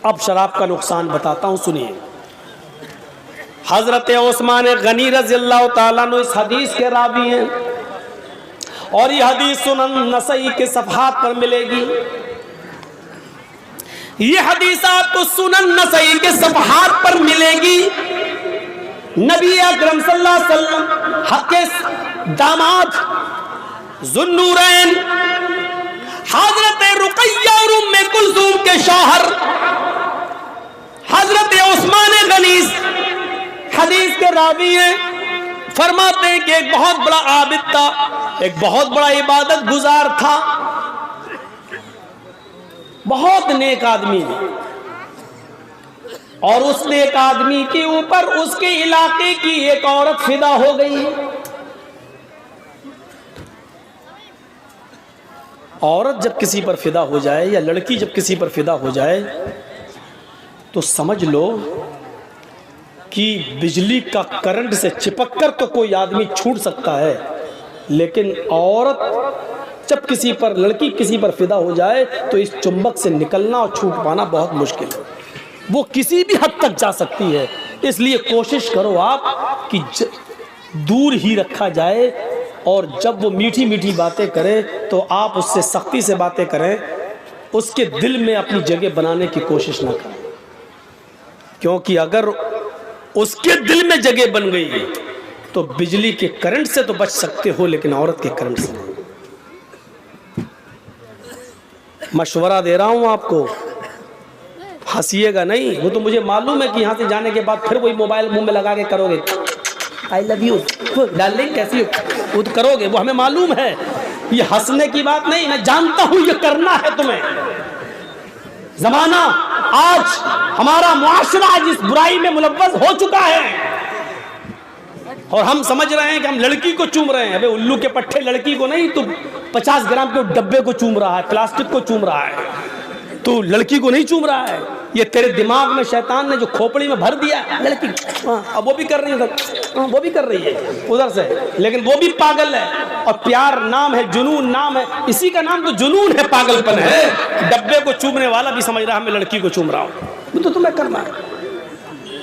اب شراب کا نقصان بتاتا ہوں، سنیے۔ حضرت عثمان غنی رضی اللہ تعالیٰ عنہ اس حدیث کے راوی ہیں، اور یہ حدیث سنن نسائی کے صفحات پر ملے گی۔ یہ حدیث آپ کو سنن نسائی کے صفحات پر ملے گی۔ نبی اکرم صلی اللہ علیہ وسلم حق کے داماد ذو النورین حضرت رقیہ اور ام کلثوم کے شوہر حضرت عثمان غنی حدیث کے راوی ہیں، فرماتے ہیں کہ ایک بہت بڑا عابد تھا، ایک بہت بڑا عبادت گزار تھا، بہت نیک آدمی ہے، اور اس نیک آدمی کے اوپر اس کے علاقے کی ایک عورت فدا ہو گئی۔ عورت جب کسی پر فدا ہو جائے یا لڑکی جب کسی پر فدا ہو جائے تو سمجھ لو کہ بجلی کا کرنٹ سے چپک کر تو کوئی آدمی چھوٹ سکتا ہے، لیکن عورت جب کسی پر، لڑکی کسی پر فدا ہو جائے تو اس چمبک سے نکلنا اور چھوٹ پانا بہت مشکل ہے، وہ کسی بھی حد تک جا سکتی ہے۔ اس لیے کوشش کرو آپ کہ دور ہی رکھا جائے، اور جب وہ میٹھی میٹھی باتیں کرے تو آپ اس سے سختی سے باتیں کریں، اس کے دل میں اپنی جگہ بنانے کی کوشش نہ کریں، کیونکہ اگر اس کے دل میں جگہ بن گئی تو بجلی کے کرنٹ سے تو بچ سکتے ہو، لیکن عورت کے کرنٹ سے نہیں۔ مشورہ دے رہا ہوں آپ کو، ہنسیے گا نہیں، وہ تو مجھے معلوم ہے کہ یہاں سے جانے کے بعد پھر وہی موبائل منہ میں لگا کے کرو گے، آئی لو یو ڈارلنگ کیسی ہو، وہ تو کرو گے، وہ ہمیں معلوم ہے، یہ ہنسنے کی بات نہیں، میں جانتا ہوں یہ کرنا ہے تمہیں۔ زمانہ آج ہمارا معاشرہ آج اس برائی میں ملوث ہو چکا ہے، اور ہم سمجھ رہے ہیں کہ ہم لڑکی کو چوم رہے ہیں۔ ابے الو کے پٹھے، لڑکی کو نہیں، تو 50 گرام کے ڈبے کو چوم رہا ہے، پلاسٹک کو چوم رہا ہے، تو لڑکی کو نہیں چوم رہا ہے۔ یہ تیرے دماغ میں شیطان نے جو کھوپڑی میں بھر دیا ہے، لڑکی اب وہ بھی کر رہی ہے، وہ بھی کر رہی ہے ادھر سے، لیکن وہ بھی پاگل ہے، اور پیار نام ہے، جنون نام ہے، اسی کا نام تو جنون ہے، پاگل پن ہے۔ ڈبے کو چومنے والا بھی سمجھ رہا ہے میں لڑکی کو چوم رہا ہوں، تو تمہیں کرنا ہے۔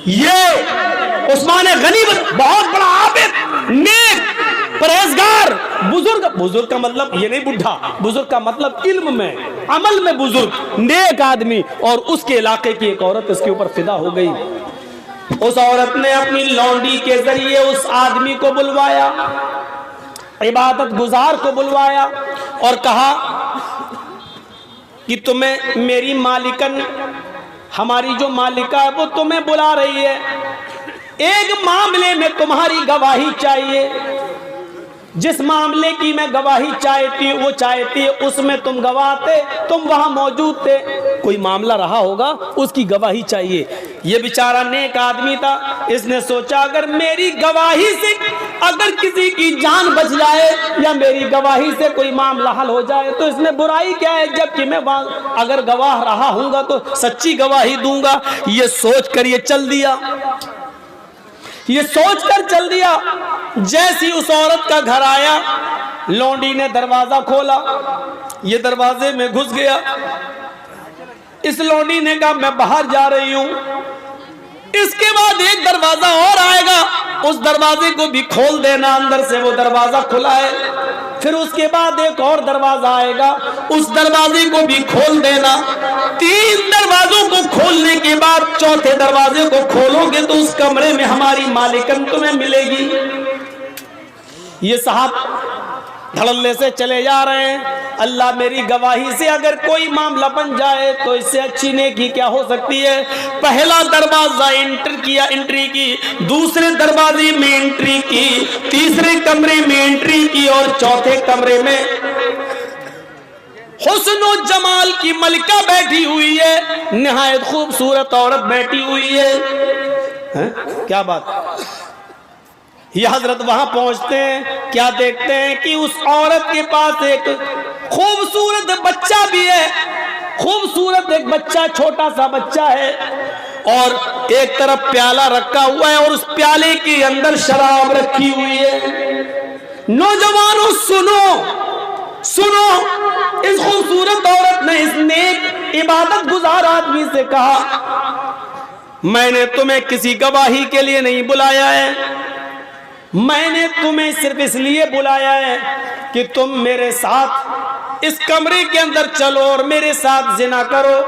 یہ عثمان غنی بہت بڑا عابد، نیک، پرہیزگار، بزرگ، بزرگ کا مطلب یہ نہیں بڈھا، بزرگ کا مطلب علم میں، عمل میں بزرگ، نیک آدمی، اور اس کے علاقے کی ایک عورت اس کے اوپر فدا ہو گئی۔ اس عورت نے اپنی لونڈی کے ذریعے اس آدمی کو بلوایا، عبادت گزار کو بلوایا، اور کہا کہ تمہیں میری مالکن، ہماری جو مالکہ ہے وہ تمہیں بلا رہی ہے، ایک معاملے میں تمہاری گواہی چاہیے، جس معاملے کی میں گواہی چاہتی ہے اس میں تم گواہ تھے، تم وہاں موجود تھے، کوئی معاملہ رہا ہوگا، اس کی گواہی چاہیے۔ یہ بیچارہ نیک آدمی تھا، اس نے سوچا اگر میری گواہی سے اگر کسی کی جان بچ جائے یا میری گواہی سے کوئی معاملہ حل ہو جائے تو اس میں برائی کیا ہے، جبکہ میں اگر گواہ رہا ہوں گا تو سچی گواہی دوں گا۔ یہ سوچ کر یہ چل دیا، یہ سوچ کر چل دیا۔ جیسی اس عورت کا گھر آیا، لونڈی نے دروازہ کھولا، یہ دروازے میں گھس گیا۔ اس لونڈی نے کہا میں باہر جا رہی ہوں، اس کے بعد ایک دروازہ اور آئے گا، اس دروازے کو بھی کھول دینا، اندر سے وہ دروازہ کھلا ہے۔ پھر اس کے بعد ایک اور دروازہ آئے گا، اس دروازے کو بھی کھول دینا۔ 3 دروازوں کو کھولنے کے بعد چوتھے دروازے کو کھولو گے تو اس کمرے میں ہماری مالکن تمہیں ملے گی۔ یہ صاحب دھڑلے سے چلے جا رہے ہیں، اللہ میری گواہی سے اگر کوئی معاملہ بن جائے تو اس سے اچھی نیکی کیا ہو سکتی ہے۔ پہلا دروازہ انٹری کی، دوسرے دروازے میں انٹری کی، تیسرے کمرے میں انٹری کی، اور چوتھے کمرے میں حسن و جمال کی ملکہ بیٹھی ہوئی ہے، نہایت خوبصورت عورت بیٹھی ہوئی ہے۔ کیا بات؟ یہ حضرت وہاں پہنچتے ہیں، کیا دیکھتے ہیں کہ اس عورت کے پاس ایک خوبصورت بچہ بھی ہے، خوبصورت ایک بچہ، چھوٹا سا بچہ ہے، اور ایک طرف پیالہ رکھا ہوا ہے اور اس پیالے کے اندر شراب رکھی ہوئی ہے۔ نوجوانوں سنو، سنو، اس خوبصورت عورت نے اس نیک عبادت گزار آدمی سے کہا میں نے تمہیں کسی گواہی کے لیے نہیں بلایا ہے، میں نے تمہیں صرف اس لیے بلایا ہے کہ تم میرے ساتھ اس کمرے کے اندر چلو اور میرے ساتھ زنا کرو،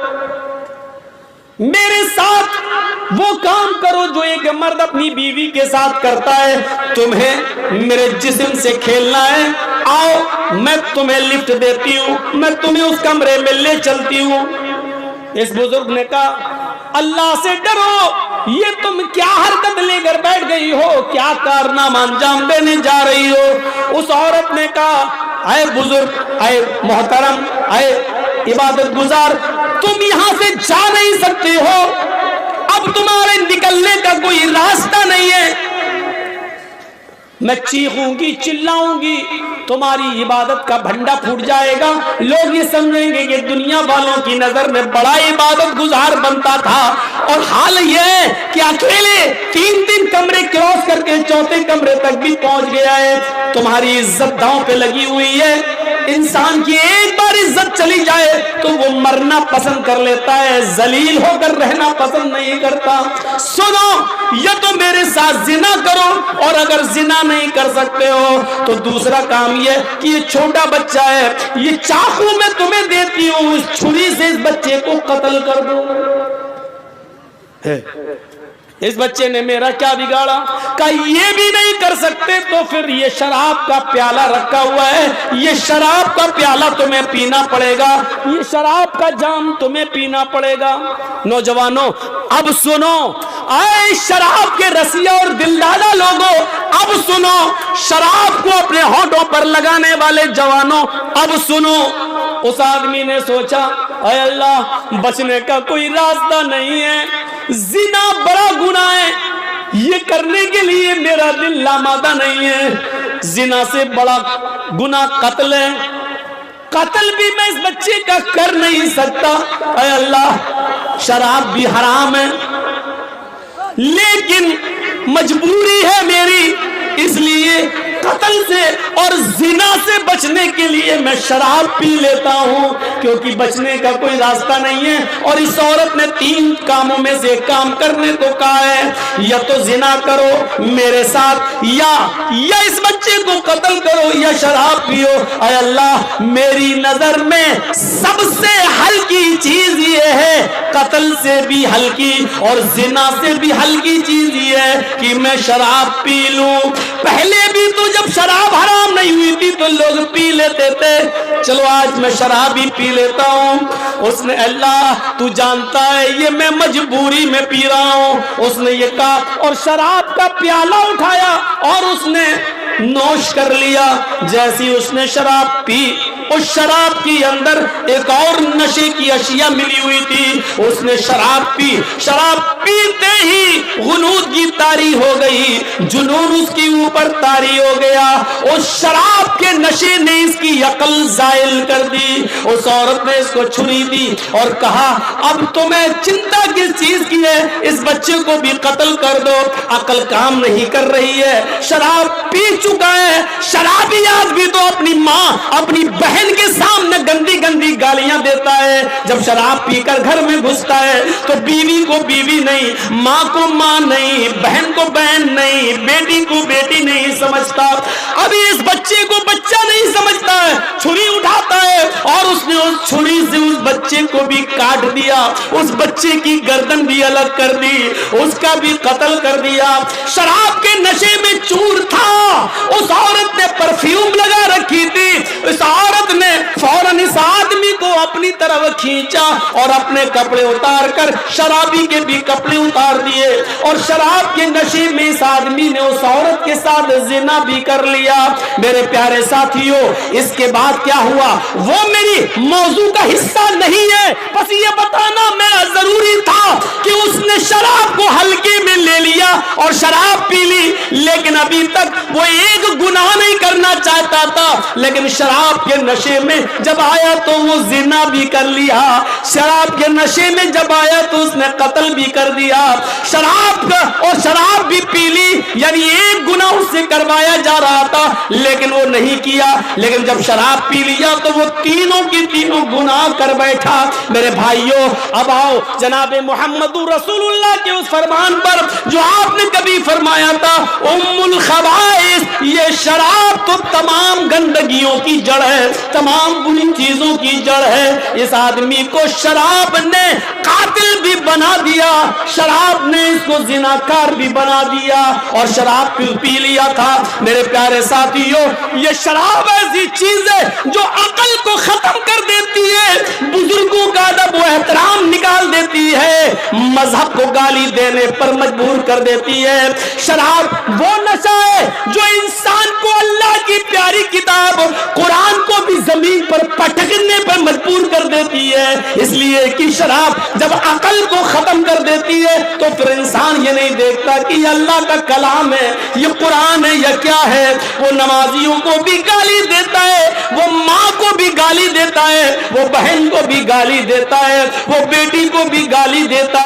میرے ساتھ وہ کام کرو جو ایک مرد اپنی بیوی کے ساتھ کرتا ہے، تمہیں میرے جسم سے کھیلنا ہے، آؤ میں تمہیں لفٹ دیتی ہوں، میں تمہیں اس کمرے میں لے چلتی ہوں۔ اس بزرگ نے کہا اللہ سے ڈرو، یہ تم کیا حرکت لے کر بیٹھ گئی ہو، کیا کارنامہ انجام دینے جا رہی ہو؟ اس عورت نے کہا اے بزرگ، اے محترم، اے عبادت گزار، تم یہاں سے جا نہیں سکتے ہو، اب تمہارے نکلنے کا کوئی راستہ نہیں ہے، میں چیخوں گی چلاؤں گی تمہاری عبادت کا بھنڈا پھوٹ جائے گا، لوگ یہ سمجھیں گے کہ دنیا والوں کی نظر میں بڑا عبادت گزار بنتا تھا، اور حال یہ ہے کہ اکیلے 3 کمرے کراس کر کے 4تھے کمرے تک بھی پہنچ گیا ہے، تمہاری عزت داؤں پہ لگی ہوئی ہے۔ انسان کی ایک بار عزت چلی جائے تو وہ مرنا پسند کر لیتا ہے، ذلیل ہو کر رہنا پسند نہیں کرتا۔ سنو، یا تو میرے ساتھ زنا کرو، اور اگر زنا نہیں کر سکتے ہو تو دوسرا کام یہ کہ یہ چھوٹا بچہ ہے، یہ چاقو میں تمہیں دیتی ہوں، اس چھری سے اس بچے کو قتل کر دو۔ اس بچے نے میرا کیا بگاڑا؟ کہا یہ بھی نہیں کر سکتے تو پھر یہ شراب کا پیالہ رکھا ہوا ہے، یہ شراب کا پیالہ تمہیں پینا پڑے گا، یہ شراب کا جام تمہیں پینا پڑے گا۔ نوجوانوں اب سنو، اے شراب کے رسیا اور دلدادہ لوگوں اب سنو، شراب کو اپنے ہونٹوں پر لگانے والے جوانوں اب سنو۔ اس آدمی نے سوچا اے اللہ بچنے کا کوئی راستہ نہیں ہے، زنا بڑا گناہ ہے، یہ کرنے کے لیے میرا دل لامادہ نہیں ہے، زنا سے بڑا گناہ قتل ہے، قتل بھی میں اس بچے کا کر نہیں سکتا، اے اللہ شراب بھی حرام ہے لیکن مجبوری ہے میری، اس لیے قتل سے اور زنا سے بچنے کے لیے میں شراب پی لیتا ہوں، کیونکہ بچنے کا کوئی راستہ نہیں ہے۔ اور اس عورت نے 3 کاموں میں سے ایک کام کرنے کو کہا ہے، یا تو زنا کرو میرے ساتھ، یا اس بچے کو قتل کرو، یا شراب پیو۔ اے اللہ میری نظر میں سب سے ہلکی چیز یہ ہے، قتل سے بھی ہلکی اور زنا سے بھی ہلکی چیز یہ ہے کہ میں شراب پی لوں۔ پہلے بھی تو جب شراب حرام نہیں ہوئی تھی تو لوگ پی لیتے تھے، چلو آج میں شراب ہی پی لیتا ہوں۔ اس نے اللہ تو جانتا ہے یہ میں مجبوری میں پی رہا ہوں، اس نے یہ کہا اور شراب کا پیالہ اٹھایا اور اس نے نوش کر لیا۔ جیسی اس نے شراب پی، اس شراب کی اندر ایک اور نشے کی اشیاء ملی ہوئی تھی، اس نے شراب پی، شراب پیتے ہی غنود کی طاری ہو گئی، جنون اس کی اوپر طاری ہو گیا، اس شراب کے نشے نے اس کی عقل زائل کر دی۔ اس عورت نے اس کو چھری دی اور کہا اب تمہیں چنتا کس چیز کی ہے، اس بچے کو بھی قتل کر دو، عقل کام نہیں کر رہی ہے، شراب پی چکا ہے۔ شرابی آدمی تو اپنی ماں اپنی بہن کے سامنے گندی گندی گالیاں دیتا ہے، جب شراب پی کر گھر میں گھستا ہے تو بیوی کو بیوی نہیں، ماں کو ماں نہیں، بہن کو بہن نہیں، بیٹی کو بیٹی نہیں سمجھتا، ابھی اس بچے کو بچہ نہیں سمجھتا ہے، چھری اٹھاتا ہے اور اس نے اس چھری سے اس بچے کو بھی کاٹ دیا، اس بچے کی گردن بھی الگ کر دی، اس کا بھی قتل کر دیا۔ شراب کے نشے میں چور تھا، اس عورت نے پرفیوم لگا رکھی تھی، اس عورت نے فوراً اس آدمی کو اپنی طرف کھینچا اور اپنے کپڑے اتار کر شرابی کے بھی کپڑے اتار دیے، اور شراب کے نشے میں اس آدمی نے اس عورت کے ساتھ زنا بھی کر لیا۔ میرے پیارے ساتھیوں اس کے بعد کیا ہوا وہ میری موضوع کا حصہ نہیں ہے، بس یہ بتانا میرا ضروری تھا کہ اس نے شراب کو ہلکے میں لے لیا اور شراب پی لی، لیکن ابھی تک وہ ایک گناہ نہیں کرنا چاہتا تھا، لیکن شراب کے نشے میں جب آیا تو وہ زنا بھی کر لیا، شراب کے نشے میں جب آیا تو اس نے قتل بھی کر دیا، شراب کا اور شراب بھی پی لی، یعنی ایک گناہ اس سے کروایا جا رہا تھا لیکن وہ نہیں کیا، لیکن جب شراب پی لیا تو وہ تینوں کی تینوں گناہ کر بیٹھا۔ میرے بھائیوں اب آؤ جناب محمد رسول اللہ کے اس فرمان پر جو آپ نے کبھی فرمایا تھا ام الخبائث، یہ شراب تو تمام گندگیوں کی جڑ ہے، تمام بری چیزوں کی جڑ ہے۔ اس آدمی کو شراب نے قاتل بھی بنا دیا، شراب نے اس کو زناکار بھی بنا دیا، اور شراب پی لیا تھا۔ میرے پیارے ساتھیوں، یہ شراب ایسی چیز ہے جو عقل کو ختم کر دیتی ہے، بزرگوں کا ادب و احترام نکال دیتی ہے، مذہب کو گالی دینے پر مجبور کر دیتی ہے۔ شراب وہ نشہ ہے جو انسان کو اللہ کی پیاری کتاب قرآن کو بھی زمین پر پٹکنے پر مجبور کر دیتی ہے، اس لیے کہ شراب جب عقل کو ختم کر دیتی ہے تو پھر انسان یہ نہیں دیکھتا کہ یہ اللہ کا کلام ہے، یہ قرآن ہے، یہ کیا ہے۔ وہ نمازیوں کو بھی گالی دیتا ہے، وہ ماں کو بھی گالی دیتا ہے، وہ بہن کو بھی گالی دیتا ہے، وہ بیٹی کو بھی گالی دیتا